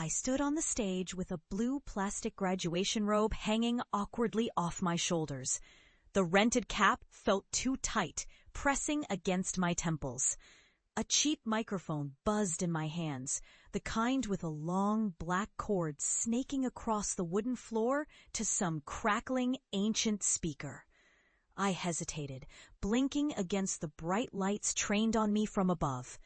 I stood on the stage with a blue plastic graduation robe hanging awkwardly off my shoulders. The rented cap felt too tight, pressing against my temples. A cheap microphone buzzed in my hands, the kind with a long black cord snaking across the wooden floor to some crackling ancient speaker. I hesitated, blinking against the bright lights trained on me from above.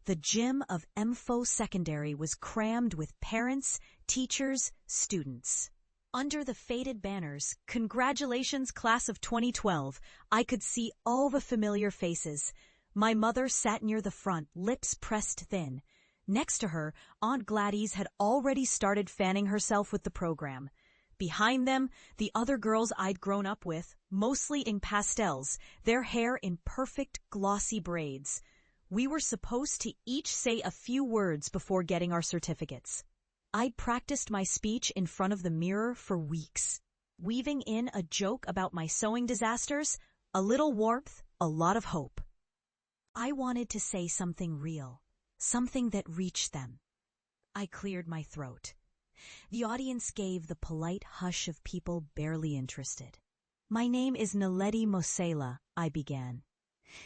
The gym of MFO Secondary was crammed with parents, teachers, students. Under the faded banners, "Congratulations, Class of 2012, I could see all the familiar faces. My mother sat near the front, lips pressed thin. Next to her, Aunt Gladys had already started fanning herself with the program. Behind them, the other girls I'd grown up with, mostly in pastels, their hair in perfect glossy braids. We were supposed to each say a few words before getting our certificates. I'd practiced my speech in front of the mirror for weeks, weaving in a joke about my sewing disasters, a little warmth, a lot of hope. I wanted to say something real, something that reached them. I cleared my throat. The audience gave the polite hush of people barely interested. "My name is Naledi Mosela," I began.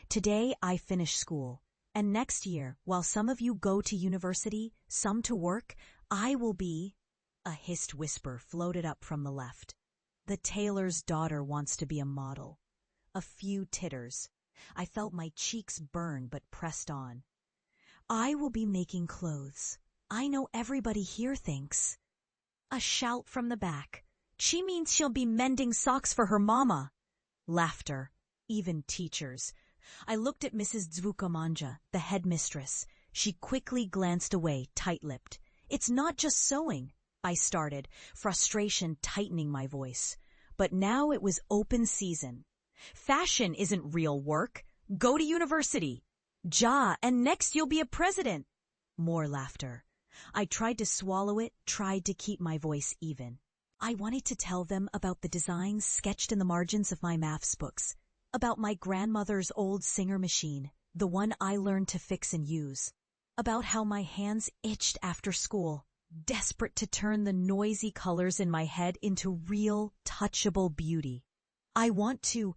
"Today I finish school, and next year, while some of you go to university, some to work, I will be—" A hissed whisper floated up from the left. "The tailor's daughter wants to be a model." A few titters. I felt my cheeks burn but pressed on. "I will be making clothes. I know everybody here thinks." A shout from the back. "She means she'll be mending socks for her mama." Laughter. Even teachers. I looked at Mrs. Dzvukamanja, the headmistress. She quickly glanced away, tight-lipped. "It's not just sewing," I started, frustration tightening my voice. But now it was open season. "Fashion isn't real work. Go to university. Ja, and next you'll be a president." More laughter. I tried to swallow it, tried to keep my voice even. I wanted to tell them about the designs sketched in the margins of my maths books, about my grandmother's old Singer machine, the one I learned to fix and use, about how my hands itched after school, desperate to turn the noisy colors in my head into real, touchable beauty. I want to...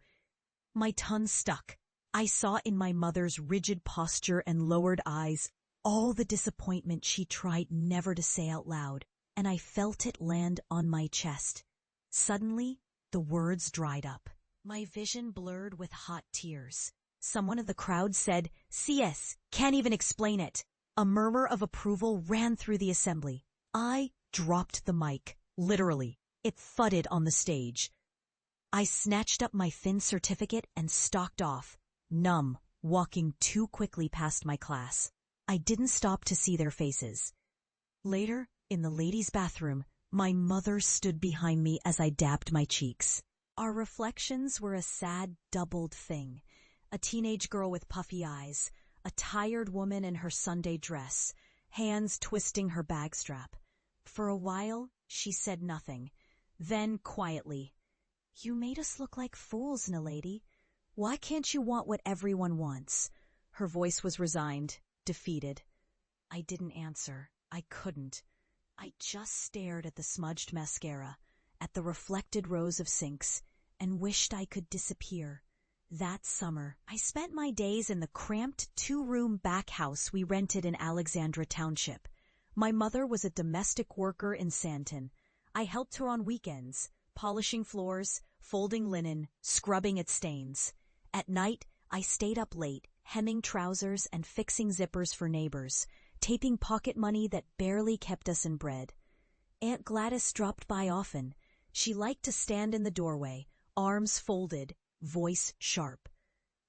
My tongue stuck. I saw in my mother's rigid posture and lowered eyes all the disappointment she tried never to say out loud, and I felt it land on my chest. Suddenly, the words dried up. My vision blurred with hot tears. Someone of the crowd said, "CS, can't even explain it." A murmur of approval ran through the assembly. I dropped the mic, literally. It thudded on the stage. I snatched up my thin certificate and stalked off, numb, walking too quickly past my class. I didn't stop to see their faces. Later, in the ladies' bathroom, my mother stood behind me as I dabbed my cheeks. Our reflections were a sad, doubled thing. A teenage girl with puffy eyes, a tired woman in her Sunday dress, hands twisting her bag strap. For a while, she said nothing. Then, quietly, "You made us look like fools, Naledi. Why can't you want what everyone wants?" Her voice was resigned, defeated. I didn't answer. I couldn't. I just stared at the smudged mascara, at the reflected rows of sinks, and wished I could disappear. That summer, I spent my days in the cramped two-room back house we rented in Alexandra Township. My mother was a domestic worker in Santon. I helped her on weekends, polishing floors, folding linen, scrubbing its stains. At night, I stayed up late, hemming trousers and fixing zippers for neighbors, taping pocket money that barely kept us in bread. Aunt Gladys dropped by often. She liked to stand in the doorway, arms folded, voice sharp.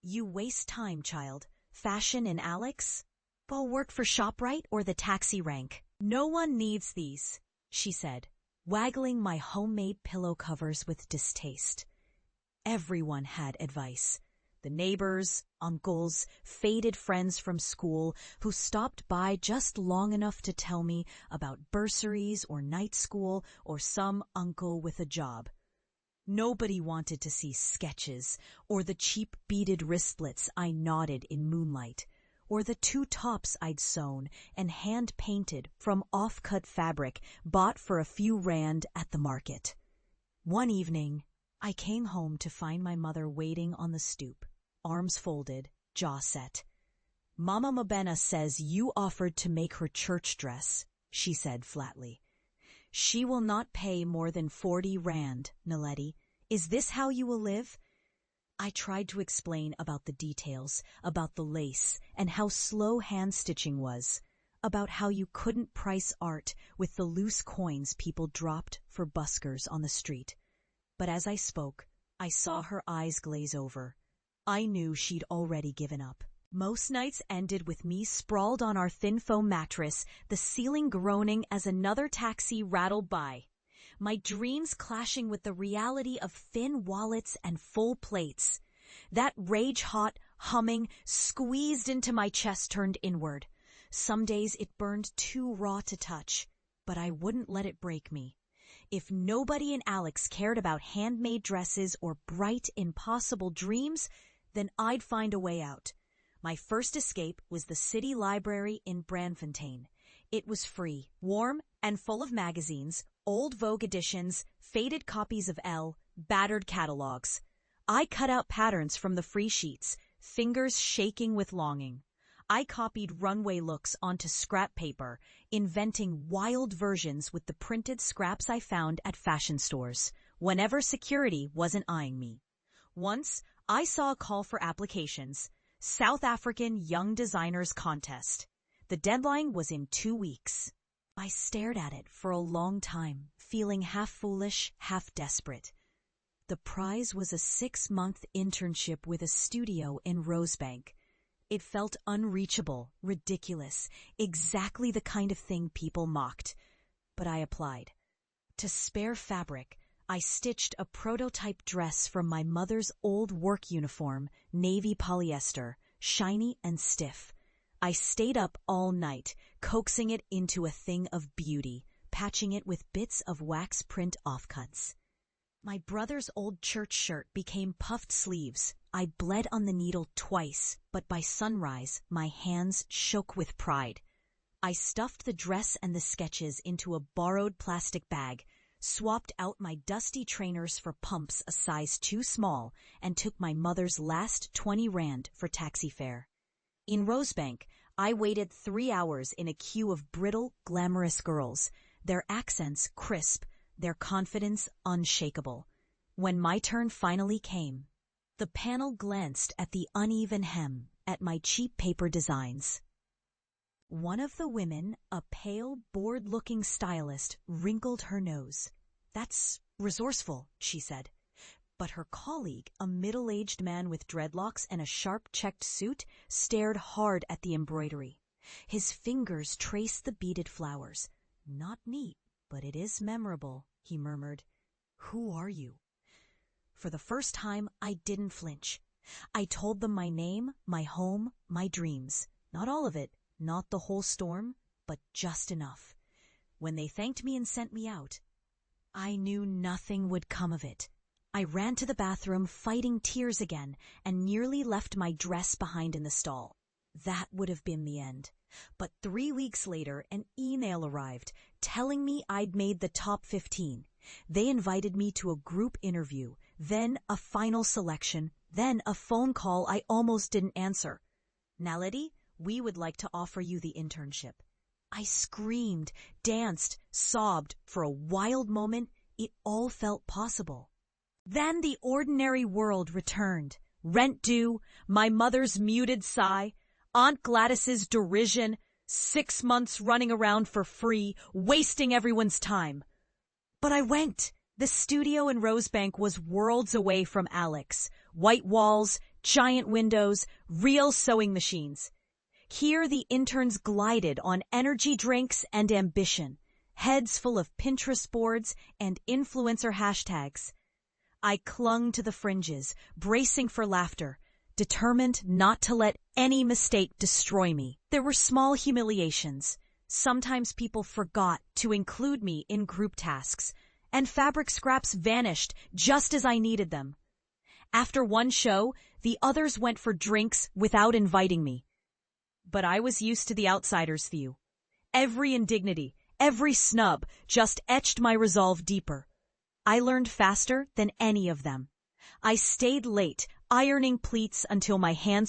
"You waste time, child. Fashion in Alex? I'll work for ShopRite or the taxi rank. No one needs these," she said, waggling my homemade pillow covers with distaste. Everyone had advice. The neighbors, uncles, faded friends from school who stopped by just long enough to tell me about bursaries or night school or some uncle with a job. Nobody wanted to see sketches or the cheap beaded wristlets I knotted in moonlight, or the 2 tops I'd sewn and hand-painted from off-cut fabric bought for a few rand at the market. One evening, I came home to find my mother waiting on the stoop, arms folded, jaw set. "Mama Mabena says you offered to make her church dress," she said flatly. "She will not pay more than 40 rand, Naledi. Is this how you will live?" I tried to explain about the details, about the lace, and how slow hand-stitching was, about how you couldn't price art with the loose coins people dropped for buskers on the street. But as I spoke, I saw her eyes glaze over. I knew she'd already given up. Most nights ended with me sprawled on our thin foam mattress, the ceiling groaning as another taxi rattled by. My dreams clashing with the reality of thin wallets and full plates. That rage-hot, humming, squeezed into my chest turned inward. Some days it burned too raw to touch, but I wouldn't let it break me. If nobody in Alex cared about handmade dresses or bright, impossible dreams, then I'd find a way out. My first escape was the city library in Brandfontein. It was free, warm, and full of magazines, old Vogue editions, faded copies of Elle, battered catalogs. I cut out patterns from the free sheets, fingers shaking with longing. I copied runway looks onto scrap paper, inventing wild versions with the printed scraps I found at fashion stores, whenever security wasn't eyeing me. Once, I saw a call for applications. South African Young Designers Contest. The deadline was in 2 weeks. I stared at it for a long time, feeling half foolish, half desperate. The prize was a 6-month internship with a studio in Rosebank. It felt unreachable, ridiculous, exactly the kind of thing people mocked. But I applied. To spare fabric, I stitched a prototype dress from my mother's old work uniform, navy polyester, shiny and stiff. I stayed up all night, coaxing it into a thing of beauty, patching it with bits of wax print offcuts. My brother's old church shirt became puffed sleeves. I bled on the needle twice, but by sunrise, my hands shook with pride. I stuffed the dress and the sketches into a borrowed plastic bag, swapped out my dusty trainers for pumps a size too small, and took my mother's last 20 rand for taxi fare. In Rosebank, I waited 3 hours in a queue of brittle, glamorous girls, their accents crisp, their confidence unshakable. When my turn finally came, the panel glanced at the uneven hem, at my cheap paper designs. One of the women, a pale, bored-looking stylist, wrinkled her nose. "That's resourceful," she said. But her colleague, a middle-aged man with dreadlocks and a sharp checked suit, stared hard at the embroidery. His fingers traced the beaded flowers. "Not neat, but it is memorable," he murmured. "Who are you?" For the first time, I didn't flinch. I told them my name, my home, my dreams. Not all of it, not the whole storm, but just enough. When they thanked me and sent me out, I knew nothing would come of it. I ran to the bathroom, fighting tears again, and nearly left my dress behind in the stall. That would have been the end. But 3 weeks later, an email arrived, telling me I'd made the top 15. They invited me to a group interview, then a final selection, then a phone call I almost didn't answer. "Naledi, we would like to offer you the internship." I screamed, danced, sobbed. For a wild moment, it all felt possible. Then the ordinary world returned. Rent due, my mother's muted sigh, Aunt Gladys's derision, 6 months running around for free, wasting everyone's time. But I went. The studio in Rosebank was worlds away from Alex. White walls, giant windows, real sewing machines. Here the interns glided on energy drinks and ambition, heads full of Pinterest boards and influencer hashtags. I clung to the fringes, bracing for laughter, determined not to let any mistake destroy me. There were small humiliations. Sometimes people forgot to include me in group tasks, and fabric scraps vanished just as I needed them. After one show, the others went for drinks without inviting me. But I was used to the outsider's view. Every indignity, every snub just etched my resolve deeper. I learned faster than any of them. I stayed late, ironing pleats until my hands